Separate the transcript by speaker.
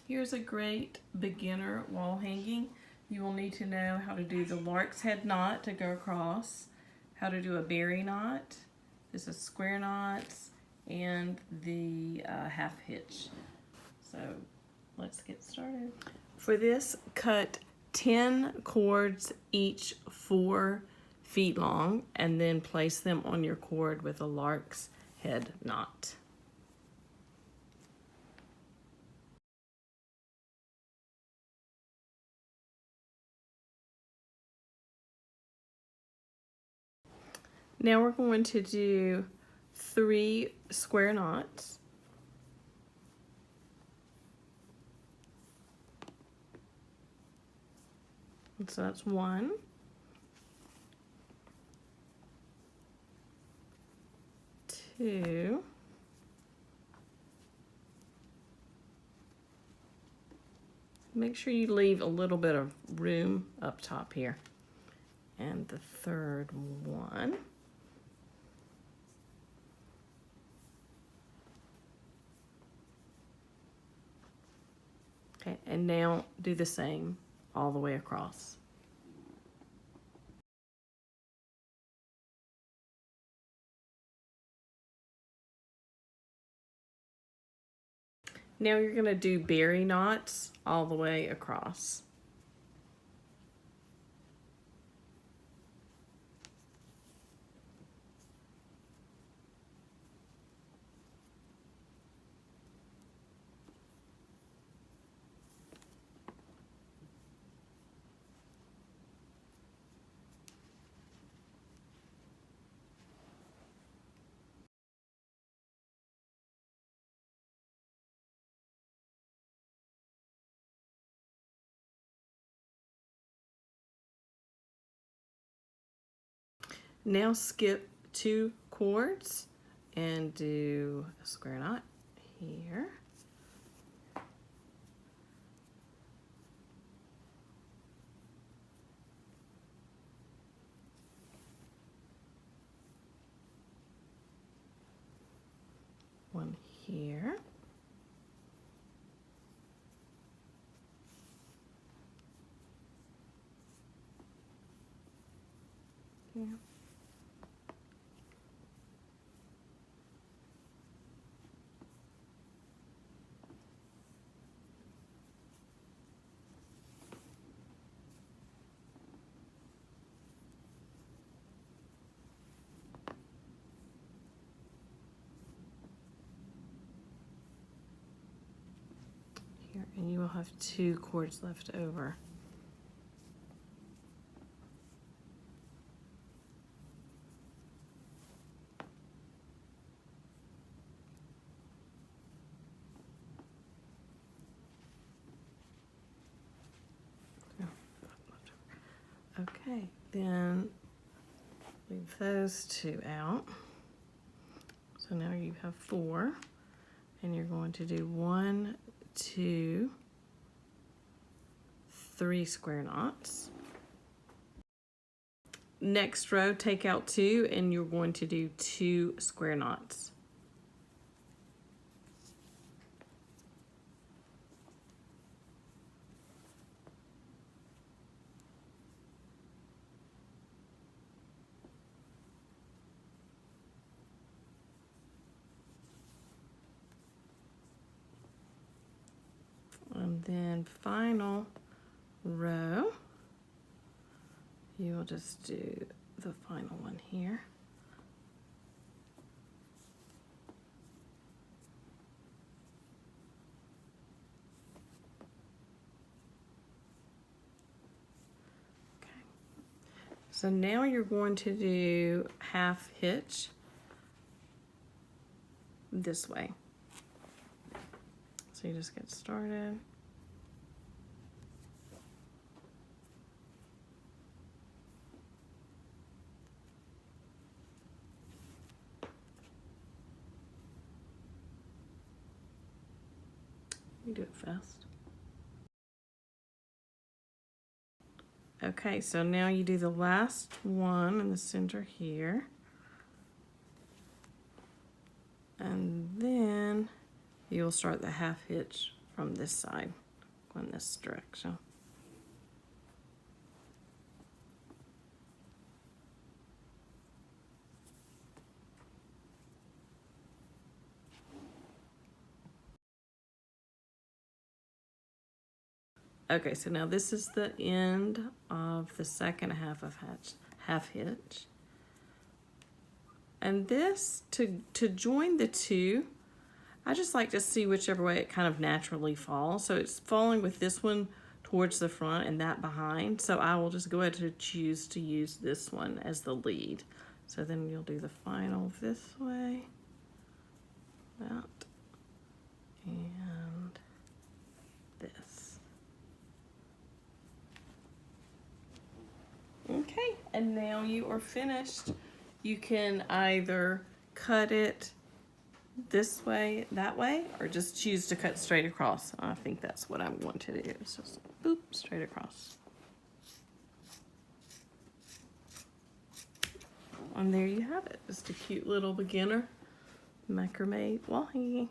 Speaker 1: Here's a great beginner wall hanging. You will need to know how to do the lark's head knot to go across, how to do a berry knot, this is square knots, and the half hitch. So let's get started. For this, cut 10 cords, each 4 feet long, and then place them on your cord with a lark's head knot. Now we're going to do 3 square knots. And so that's 1, 2, make sure you leave a little bit of room up top here, and the third one. Okay, and now do the same all the way across. Now you're going to do berry knots all the way across. Now skip 2 cords and do a square knot here. One here. Yeah. Here, and you will have 2 cords left over. Okay, then leave those 2 out. So now you have 4, and you're going to do 1, 2, 3 square knots. Next row, take out 2, and you're going to do 2 square knots. And then final row, you'll just do the final one here. Okay. So now you're going to do half hitch this way. So you just get started. You do it fast. Okay, so now you do the last one in the center here. And then you'll start the half hitch from this side, going this direction. Okay, so now this is the end of the second half of half hitch. And this, to join the two, I just like to see whichever way it kind of naturally falls. So it's falling with this one towards the front and that behind. So I will just go ahead to choose to use this one as the lead. So then you'll do the final this way, that, and this. Okay, and now you are finished. You can either cut it this way, that way, or just choose to cut straight across. I think that's what I'm going to do. So just boop, straight across. And there you have it. Just a cute little beginner macrame wall hanging.